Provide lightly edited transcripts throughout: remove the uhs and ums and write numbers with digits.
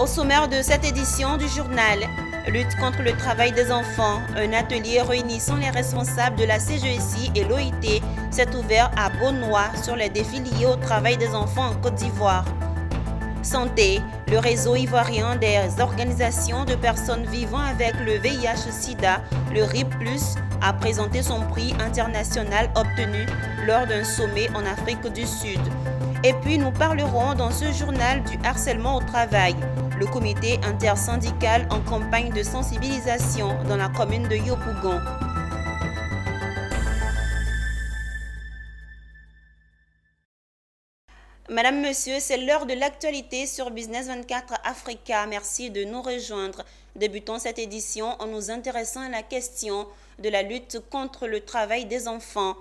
sommaire de cette édition du journal, lutte contre le travail des enfants, un atelier réunissant les responsables de la CGECI et l'OIT s'est ouvert à Beaunois sur les défis liés au travail des enfants en Côte d'Ivoire. Santé, le réseau ivoirien des organisations de personnes vivant avec le VIH-Sida, le RIP+, a présenté son prix international obtenu lors d'un sommet en Afrique du Sud. Et puis nous parlerons dans ce journal du harcèlement au travail. Le comité intersyndical en campagne de sensibilisation dans la commune de Yopougon. Madame, Monsieur, c'est l'heure de l'actualité sur Business 24 Africa. Merci de nous rejoindre. Débutons cette édition en nous intéressant à la question de la lutte contre le travail des enfants.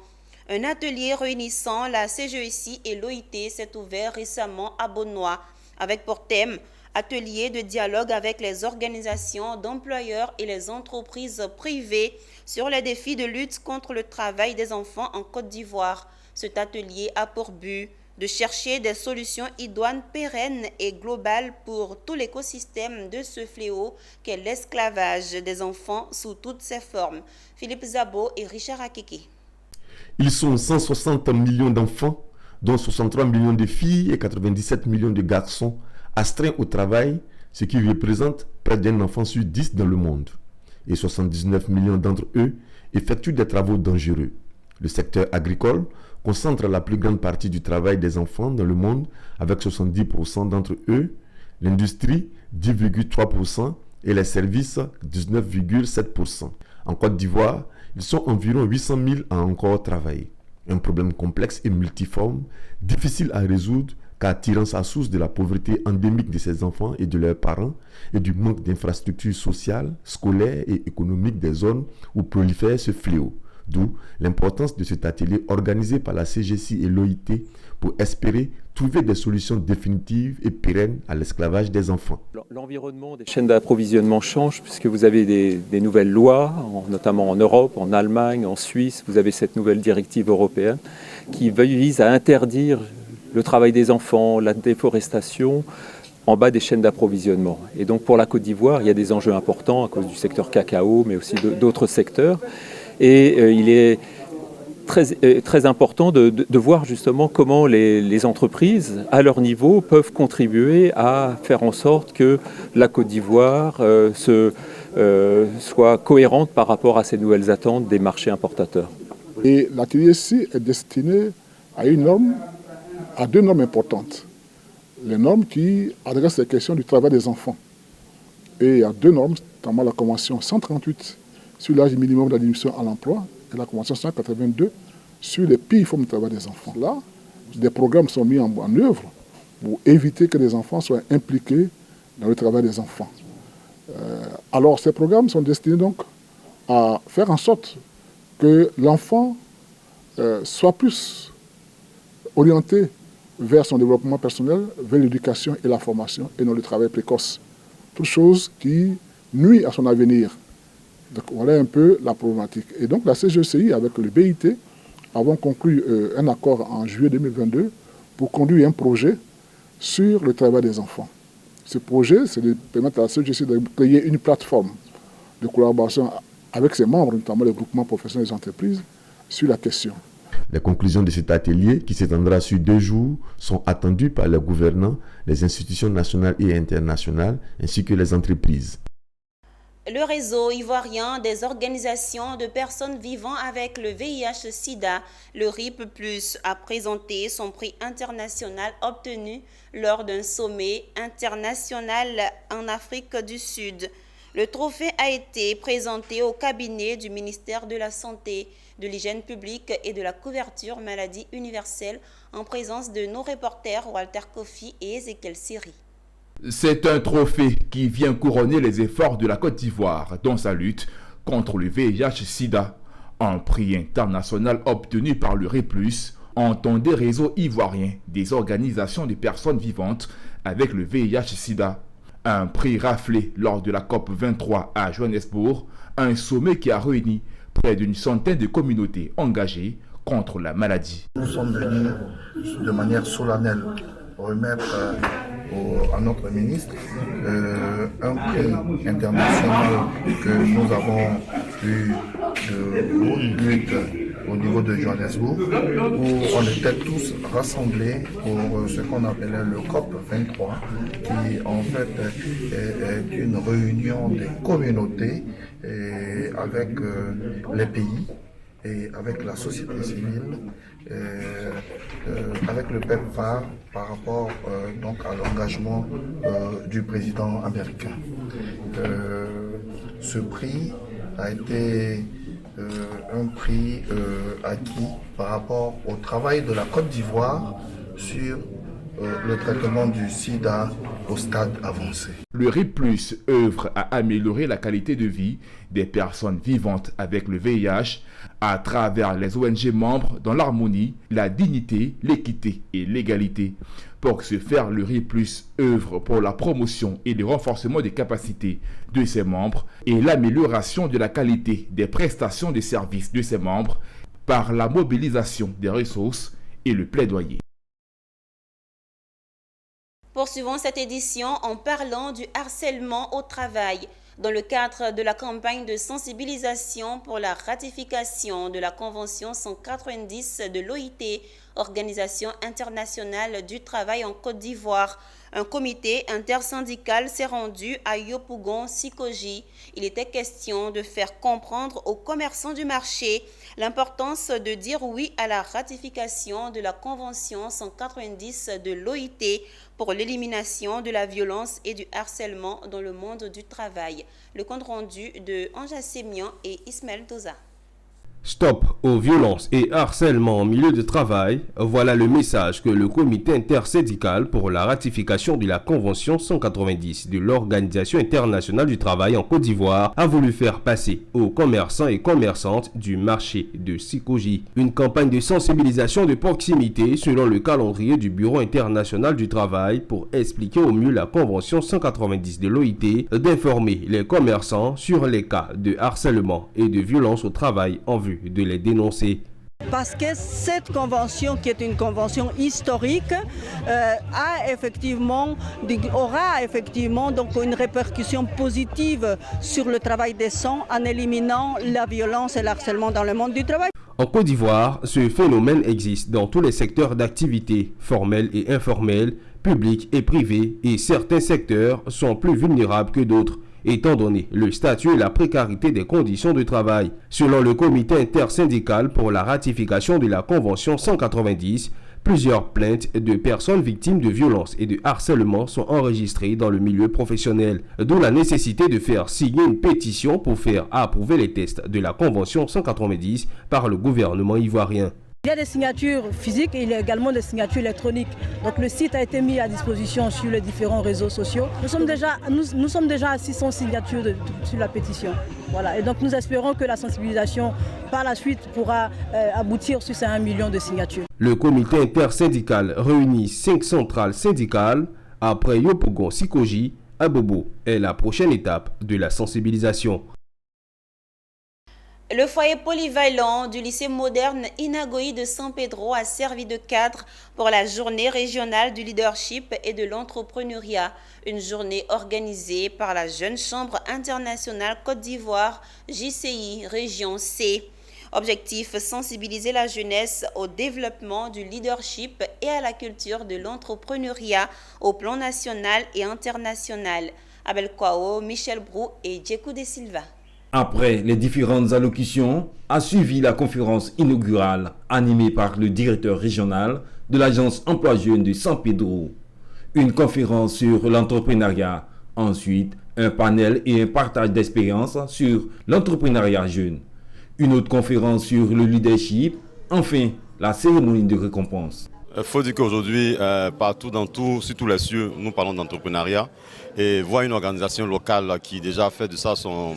Un atelier réunissant la CGECI et l'OIT s'est ouvert récemment à Beaunois, avec pour thème atelier de dialogue avec les organisations d'employeurs et les entreprises privées sur les défis de lutte contre le travail des enfants en Côte d'Ivoire. Cet atelier a pour but de chercher des solutions idoines, pérennes et globales pour tout l'écosystème de ce fléau qu'est l'esclavage des enfants sous toutes ses formes. Philippe Zabo et Richard Akeke. Ils sont 160 millions d'enfants, dont 63 millions de filles et 97 millions de garçons astreints au travail, ce qui représente près d'un enfant sur 10 dans le monde. Et 79 millions d'entre eux effectuent des travaux dangereux. Le secteur agricole concentre la plus grande partie du travail des enfants dans le monde avec 70% d'entre eux, l'industrie 10,3% et les services 19,7%. En Côte d'Ivoire, ils sont environ 800 000 à encore travailler. Un problème complexe et multiforme, difficile à résoudre car tirant sa source de la pauvreté endémique de ces enfants et de leurs parents et du manque d'infrastructures sociales, scolaires et économiques des zones où prolifère ce fléau. D'où l'importance de cet atelier organisé par la CGECI et l'OIT pour espérer trouver des solutions définitives et pérennes à l'esclavage des enfants. L'environnement des chaînes d'approvisionnement change puisque vous avez des nouvelles lois, notamment en Europe, en Allemagne, en Suisse. Vous avez cette nouvelle directive européenne qui vise à interdire le travail des enfants, la déforestation en bas des chaînes d'approvisionnement. Et donc pour la Côte d'Ivoire, il y a des enjeux importants à cause du secteur cacao, mais aussi d'autres secteurs. Et il est très important de voir justement comment les entreprises, à leur niveau, peuvent contribuer à faire en sorte que la Côte d'Ivoire soit cohérente par rapport à ces nouvelles attentes des marchés importateurs. Et l'atelier-ci est destiné à deux normes importantes. Les normes qui adressent les questions du travail des enfants. Et il y a deux normes, notamment la Convention 138 sur l'âge minimum d'admission à l'emploi et la Convention 182 sur les pires formes de travail des enfants. Là, des programmes sont mis en œuvre pour éviter que les enfants soient impliqués dans le travail des enfants. Alors ces programmes sont destinés donc à faire en sorte que l'enfant soit plus orienté vers son développement personnel, vers l'éducation et la formation et non le travail précoce. Toute chose qui nuit à son avenir. Donc voilà un peu la problématique. Et donc la CGECI avec le BIT avons conclu un accord en juillet 2022 pour conduire un projet sur le travail des enfants. Ce projet, c'est de permettre à la CGECI de créer une plateforme de collaboration avec ses membres, notamment les groupements professionnels des entreprises, sur la question. Les conclusions de cet atelier, qui s'étendra sur 2 jours, sont attendues par les gouvernants, les institutions nationales et internationales, ainsi que les entreprises. Le réseau ivoirien des organisations de personnes vivant avec le VIH-Sida, le RIP+, a présenté son prix international obtenu lors d'un sommet international en Afrique du Sud. Le trophée a été présenté au cabinet du ministère de la Santé, de l'Hygiène publique et de la couverture maladie universelle en présence de nos reporters Walter Kofi et Ezekiel Siri. C'est un trophée qui vient couronner les efforts de la Côte d'Ivoire dans sa lutte contre le VIH-Sida. Un prix international obtenu par le RIP+, entendez réseau ivoirien des organisations de personnes vivantes avec le VIH-Sida. Un prix raflé lors de la COP 23 à Johannesburg, un sommet qui a réuni près d'une centaine de communautés engagées contre la maladie. Nous sommes venus de manière solennelle remettre à notre ministre un prix international que nous avons eu de lutte au niveau de Johannesburg, où on était tous rassemblés pour ce qu'on appelait le COP 23, qui en fait est une réunion des communautés avec les pays et avec la société civile, avec le PEPFAR par rapport donc à l'engagement du président américain. Ce prix a été un prix acquis par rapport au travail de la Côte d'Ivoire sur le traitement du sida au stade avancé. Le RIP+ œuvre à améliorer la qualité de vie des personnes vivantes avec le VIH à travers les ONG membres dans l'harmonie, la dignité, l'équité et l'égalité. Pour ce faire, le RIP+ œuvre pour la promotion et le renforcement des capacités de ses membres et l'amélioration de la qualité des prestations de services de ses membres par la mobilisation des ressources et le plaidoyer. Poursuivons cette édition en parlant du harcèlement au travail. Dans le cadre de la campagne de sensibilisation pour la ratification de la Convention 190 de l'OIT, Organisation internationale du travail en Côte d'Ivoire, un comité intersyndical s'est rendu à Yopougon-Sikoji. Il était question de faire comprendre aux commerçants du marché l'importance de dire oui à la ratification de la Convention 190 de l'OIT pour l'élimination de la violence et du harcèlement dans le monde du travail. Le compte rendu de Anja Sémian et Ismaël Toza. Stop aux violences et harcèlement en milieu de travail, voilà le message que le comité intersyndical pour la ratification de la Convention 190 de l'Organisation internationale du travail en Côte d'Ivoire a voulu faire passer aux commerçants et commerçantes du marché de Sikoji. Une campagne de sensibilisation de proximité selon le calendrier du Bureau international du travail pour expliquer au mieux la Convention 190 de l'OIT, d'informer les commerçants sur les cas de harcèlement et de violence au travail en vue de les dénoncer. Parce que cette convention, qui est une convention historique, aura effectivement donc une répercussion positive sur le travail décent en éliminant la violence et le harcèlement dans le monde du travail. En Côte d'Ivoire, ce phénomène existe dans tous les secteurs d'activité, formels et informels, publics et privés, et certains secteurs sont plus vulnérables que d'autres, étant donné le statut et la précarité des conditions de travail. Selon le comité intersyndical pour la ratification de la Convention 190, plusieurs plaintes de personnes victimes de violences et de harcèlement sont enregistrées dans le milieu professionnel, d'où la nécessité de faire signer une pétition pour faire approuver les tests de la Convention 190 par le gouvernement ivoirien. Il y a des signatures physiques et il y a également des signatures électroniques. Donc le site a été mis à disposition sur les différents réseaux sociaux. Nous sommes déjà à 600 signatures sur la pétition. Voilà. Et donc nous espérons que la sensibilisation par la suite pourra aboutir sur ces 1 million de signatures. Le comité intersyndical réunit 5 centrales syndicales. Après Yopougon-Sikoji, Abobo est la prochaine étape de la sensibilisation. Le foyer polyvalent du lycée moderne Inagoï de San Pedro a servi de cadre pour la journée régionale du leadership et de l'entrepreneuriat, une journée organisée par la Jeune Chambre internationale Côte d'Ivoire, JCI, région C. Objectif, sensibiliser la jeunesse au développement du leadership et à la culture de l'entrepreneuriat au plan national et international. Abel Kwao, Michel Brou et Djekou De Silva. Après les différentes allocutions, a suivi la conférence inaugurale animée par le directeur régional de l'agence Emploi Jeune de San Pedro. Une conférence sur l'entrepreneuriat, ensuite un panel et un partage d'expériences sur l'entrepreneuriat jeune. Une autre conférence sur le leadership, enfin la cérémonie de récompense. Il faut dire qu'aujourd'hui, partout, sur tous les cieux, nous parlons d'entrepreneuriat et voir une organisation locale qui déjà fait de ça son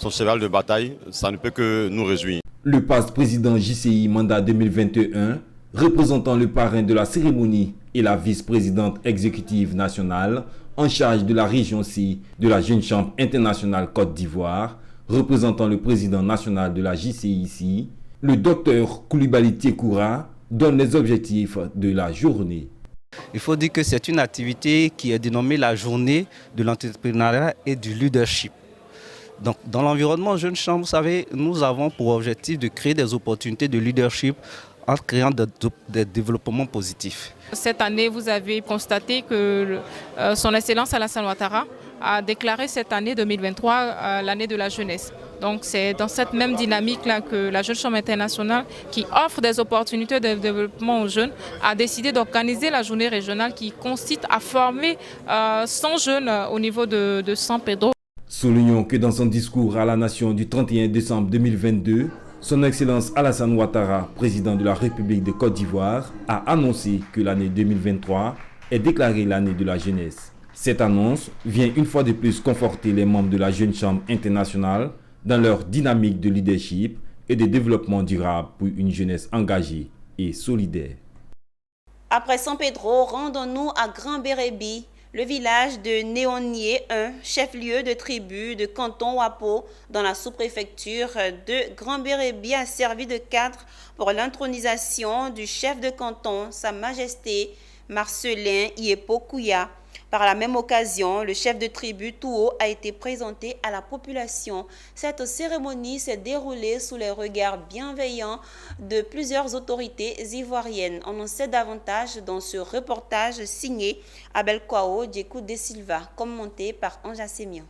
cheval de bataille, ça ne peut que nous réjouir. Le vice-président JCI mandat 2021, représentant le parrain de la cérémonie et la vice-présidente exécutive nationale en charge de la région C de la Jeune Chambre internationale Côte d'Ivoire, représentant le président national de la JCI, le docteur Koulibaly Tiekoura, donne les objectifs de la journée. Il faut dire que c'est une activité qui est dénommée la journée de l'entrepreneuriat et du leadership. Donc, dans l'environnement Jeunes Champs, vous savez, nous avons pour objectif de créer des opportunités de leadership en créant des développements positifs. Cette année, vous avez constaté que Son Excellence Alassane Ouattara a déclaré cette année 2023 l'année de la jeunesse. Donc c'est dans cette même dynamique-là que la Jeune Chambre internationale, qui offre des opportunités de développement aux jeunes, a décidé d'organiser la journée régionale qui consiste à former 100 jeunes au niveau de San Pedro. Soulignons que dans son discours à la nation du 31 décembre 2022, Son Excellence Alassane Ouattara, président de la République de Côte d'Ivoire, a annoncé que l'année 2023 est déclarée l'année de la jeunesse. Cette annonce vient une fois de plus conforter les membres de la Jeune Chambre internationale dans leur dynamique de leadership et de développement durable pour une jeunesse engagée et solidaire. Après San Pedro, rendons-nous à Grand Bérébi, le village de Néonier 1, chef-lieu de tribu de canton Wapo dans la sous-préfecture de Grand Bérébi, a servi de cadre pour l'intronisation du chef de canton, Sa Majesté Marcelin Iepo Kouya. Par la même occasion, le chef de tribu Touo a été présenté à la population. Cette cérémonie s'est déroulée sous les regards bienveillants de plusieurs autorités ivoiriennes. On en sait davantage dans ce reportage signé Abel Kwao Djekou de Silva, commenté par Anja Sémian.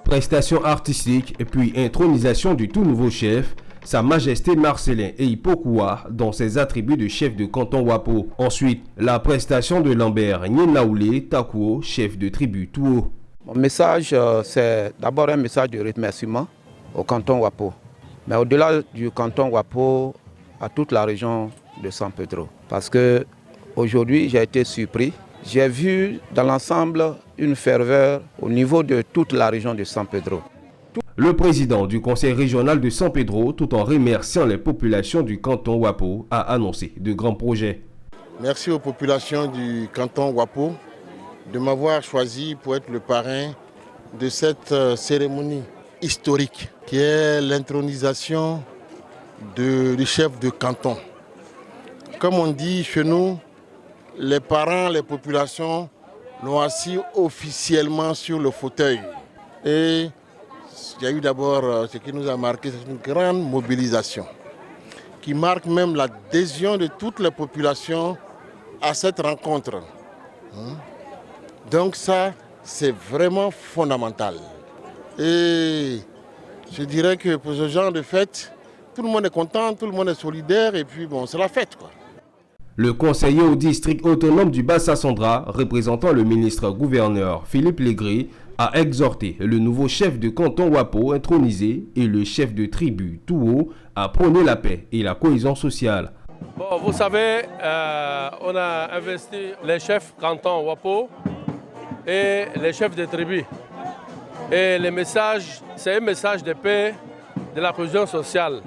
Prestation artistique et puis intronisation du tout nouveau chef, Sa Majesté Marcelin Iepo Kouya dans ses attributs de chef de canton Wapo. Ensuite, la prestation de Lambert Nyenaoulé Takuo, chef de tribu Touo. Mon message, c'est d'abord un message de remerciement au canton Wapo. Mais au-delà du canton Wapo, à toute la région de San Pedro. Parce que aujourd'hui, j'ai été surpris. J'ai vu dans l'ensemble une ferveur au niveau de toute la région de San Pedro. Le président du conseil régional de San Pedro, tout en remerciant les populations du canton Wapo, a annoncé de grands projets. Merci aux populations du canton Wapo de m'avoir choisi pour être le parrain de cette cérémonie historique qui est l'intronisation du chef de canton. Comme on dit chez nous, les parents, les populations l'ont assis officiellement sur le fauteuil. Et il y a eu d'abord ce qui nous a marqué, c'est une grande mobilisation qui marque même l'adhésion de toutes les populations à cette rencontre. Donc ça, c'est vraiment fondamental. Et je dirais que pour ce genre de fête, tout le monde est content, tout le monde est solidaire et puis bon, c'est la fête quoi. Le conseiller au district autonome du Bassa-Sandra, représentant le ministre-gouverneur Philippe Légré, a exhorté le nouveau chef de canton Wapo intronisé et le chef de tribu Touo à prôner la paix et la cohésion sociale. Bon, vous savez, on a investi les chefs canton Wapo et les chefs de tribu. Et le message, c'est un message de paix, de la cohésion sociale,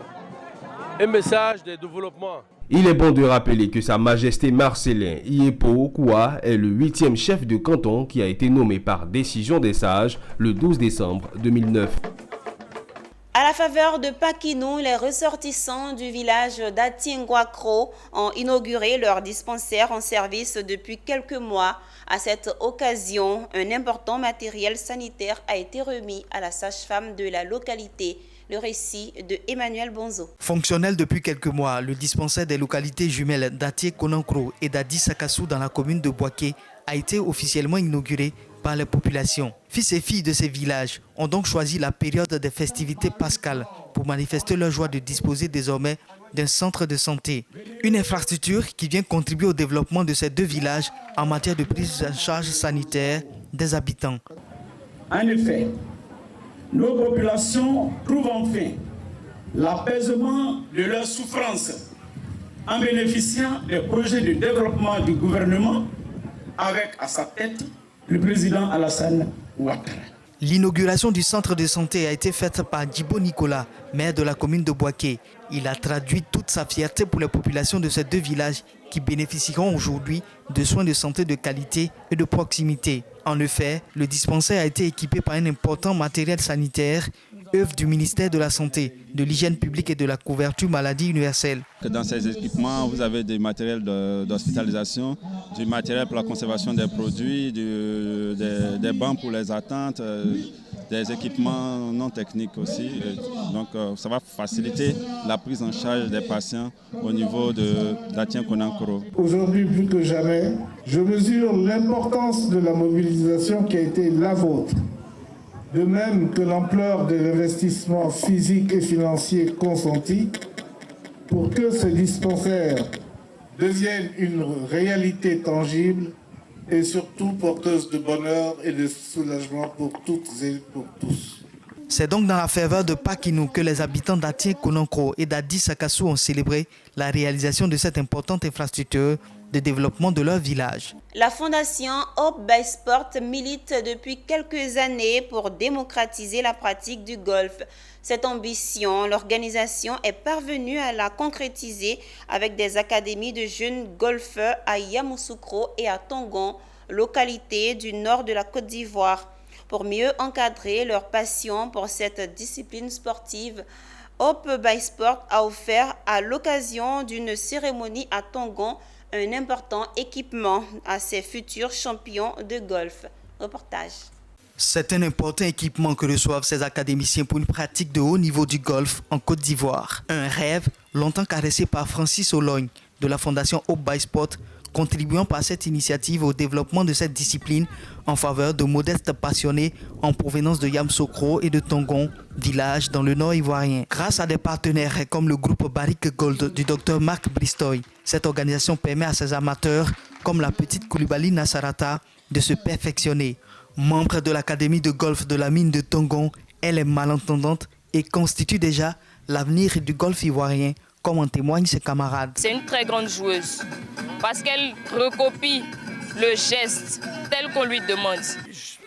un message de développement. Il est bon de rappeler que Sa Majesté Marcelin Iepo Kouya est le 8e chef de canton qui a été nommé par décision des sages le 12 décembre 2009. À la faveur de Pakinou, les ressortissants du village d'Atienguakro ont inauguré leur dispensaire en service depuis quelques mois. À cette occasion, un important matériel sanitaire a été remis à la sage-femme de la localité. Le récit de Emmanuel Bonzo. Fonctionnel depuis quelques mois, le dispensaire des localités jumelles d'Atié-Konankro et d'Adi-Sakassou dans la commune de Boaké a été officiellement inauguré par les populations. Fils et filles de ces villages ont donc choisi la période des festivités pascales pour manifester leur joie de disposer désormais d'un centre de santé. Une infrastructure qui vient contribuer au développement de ces deux villages en matière de prise en charge sanitaire des habitants. En effet, nos populations trouvent enfin l'apaisement de leurs souffrances en bénéficiant des projets de développement du gouvernement avec à sa tête le président Alassane Ouattara. L'inauguration du centre de santé a été faite par Djibo Nicolas, maire de la commune de Boaké. Il a traduit toute sa fierté pour les populations de ces deux villages qui bénéficieront aujourd'hui de soins de santé de qualité et de proximité. En effet, le dispensaire a été équipé par un important matériel sanitaire, œuvre du ministère de la Santé, de l'Hygiène publique et de la couverture maladie universelle. Dans ces équipements, vous avez des matériels d'hospitalisation, du matériel pour la conservation des produits, des bancs pour les attentes, des équipements non techniques aussi. Donc ça va faciliter la prise en charge des patients au niveau d'Atié-Konankoro. Aujourd'hui, plus que jamais, je mesure l'importance de la mobilisation qui a été la vôtre. De même que l'ampleur de l'investissement physique et financier consenti pour que ce dispensaire devienne une réalité tangible et surtout porteuse de bonheur et de soulagement pour toutes et pour tous. C'est donc dans la ferveur de Pakinou que les habitants d'Atié-Konankoro et d'Adi Sakassou ont célébré la réalisation de cette importante infrastructure de développement de leur village. La fondation Hope by Sport milite depuis quelques années pour démocratiser la pratique du golf. Cette ambition, l'organisation est parvenue à la concrétiser avec des académies de jeunes golfeurs à Yamoussoukro et à Tongon, localité du nord de la Côte d'Ivoire. Pour mieux encadrer leur passion pour cette discipline sportive, Hope by Sport a offert à l'occasion d'une cérémonie à Tongon un important équipement à ses futurs champions de golf. Reportage. C'est un important équipement que reçoivent ces académiciens pour une pratique de haut niveau du golf en Côte d'Ivoire. Un rêve longtemps caressé par Francis Ologne de la fondation Hope by Sport, contribuant par cette initiative au développement de cette discipline en faveur de modestes passionnés en provenance de Yamoussoukro et de Tongon, village dans le nord ivoirien. Grâce à des partenaires comme le groupe Barrick Gold du Dr Marc Bristoy, cette organisation permet à ses amateurs, comme la petite Koulibaly Nassarata, de se perfectionner. Membre de l'académie de golf de la mine de Tongon, elle est malentendante et constitue déjà l'avenir du golf ivoirien, comme en témoignent ses camarades. C'est une très grande joueuse parce qu'elle recopie le geste tel qu'on lui demande.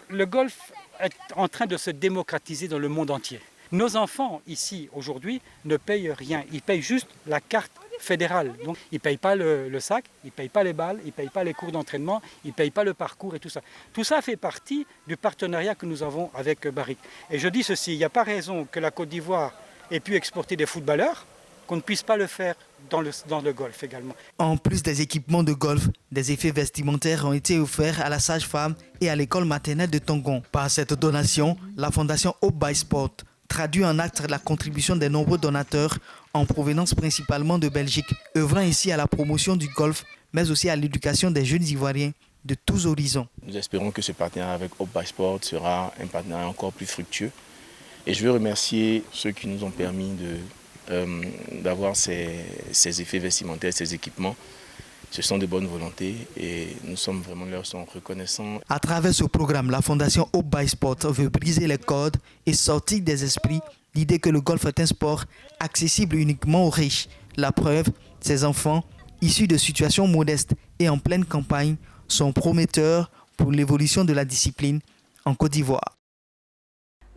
Le golf est en train de se démocratiser dans le monde entier. Nos enfants ici aujourd'hui ne payent rien, ils payent juste la carte fédérale. Donc ils ne payent pas le sac, ils ne payent pas les balles, ils ne payent pas les cours d'entraînement, ils ne payent pas le parcours et tout ça. Tout ça fait partie du partenariat que nous avons avec Barrick. Et je dis ceci, il n'y a pas raison que la Côte d'Ivoire ait pu exporter des footballeurs, qu'on ne puisse pas le faire dans le golf également. En plus des équipements de golf, des effets vestimentaires ont été offerts à la sage-femme et à l'école maternelle de Tongon. Par cette donation, la fondation Hope by Sport traduit en actes la contribution des nombreux donateurs en provenance principalement de Belgique, œuvrant ici à la promotion du golf, mais aussi à l'éducation des jeunes Ivoiriens de tous horizons. Nous espérons que ce partenariat avec Hope by Sport sera un partenariat encore plus fructueux. Et je veux remercier ceux qui nous ont permis d'avoir ces effets vestimentaires, ces équipements. Ce sont de bonnes volontés et nous sommes vraiment leur reconnaissants. À travers ce programme, la fondation Hope by Sport veut briser les codes et sortir des esprits l'idée que le golf est un sport accessible uniquement aux riches. La preuve, ces enfants, issus de situations modestes et en pleine campagne, sont prometteurs pour l'évolution de la discipline en Côte d'Ivoire.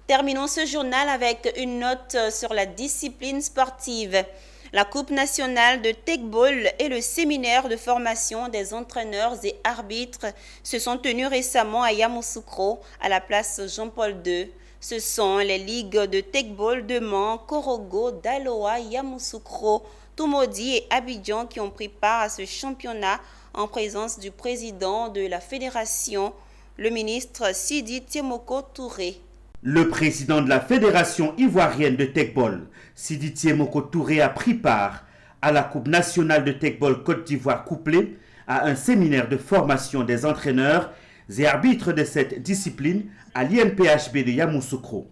Terminons ce journal avec une note sur la discipline sportive. La Coupe nationale de Tegball et le séminaire de formation des entraîneurs et arbitres se sont tenus récemment à Yamoussoukro, à la place Jean-Paul II. Ce sont les ligues de Tegball de Mans, Korogo, Daloa, Yamoussoukro, Toumoudi et Abidjan qui ont pris part à ce championnat en présence du président de la fédération, le ministre Sidi Tiemoko Touré. Le président de la Fédération ivoirienne de Tegball, Sidi Tiemoko Touré, a pris part à la Coupe nationale de Tegball Côte d'Ivoire couplée à un séminaire de formation des entraîneurs et arbitres de cette discipline à l'INPHB de Yamoussoukro.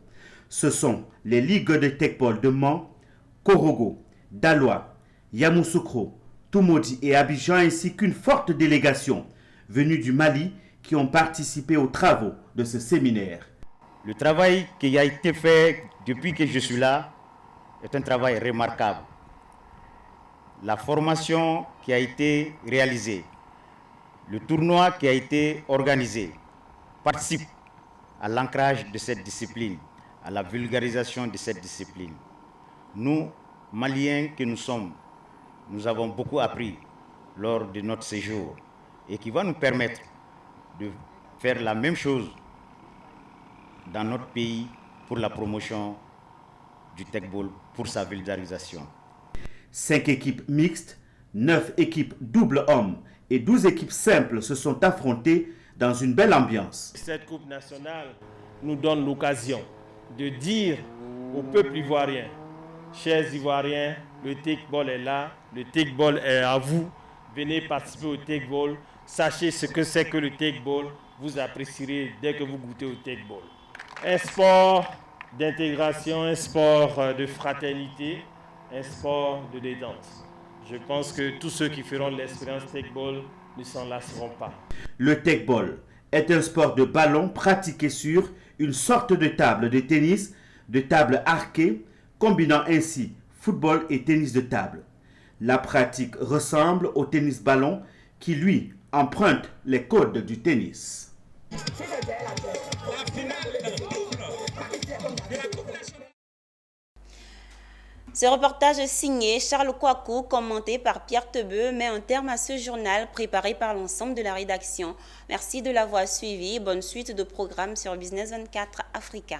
Ce sont les ligues de Tegball de Mans, Korogo, Daloa, Yamoussoukro, Toumoudi et Abidjan ainsi qu'une forte délégation venue du Mali qui ont participé aux travaux de ce séminaire. Le travail qui a été fait depuis que je suis là est un travail remarquable. La formation qui a été réalisée, le tournoi qui a été organisé participe à l'ancrage de cette discipline, à la vulgarisation de cette discipline. Nous, Maliens que nous sommes, nous avons beaucoup appris lors de notre séjour et qui va nous permettre de faire la même chose dans notre pays pour la promotion du Tekball pour sa vulgarisation. 5 équipes mixtes, 9 équipes double hommes et 12 équipes simples se sont affrontées dans une belle ambiance. Cette Coupe nationale nous donne l'occasion de dire au peuple ivoirien, chers Ivoiriens, le Tekball est là, le Tekball est à vous, venez participer au Tekball, sachez ce que c'est que le Tekball, vous apprécierez dès que vous goûtez au Tekball. Un sport d'intégration, un sport de fraternité, un sport de détente. Je pense que tous ceux qui feront l'expérience Tekball ne s'en lasseront pas. Le Tekball est un sport de ballon pratiqué sur une sorte de table de tennis, de table arquée, combinant ainsi football et tennis de table. La pratique ressemble au tennis ballon qui, lui, emprunte les codes du tennis. Ce reportage signé Charles Kouakou, commenté par Pierre Tebeu, met un terme à ce journal préparé par l'ensemble de la rédaction. Merci de l'avoir suivi. Bonne suite de programmes sur Business 24 Africa.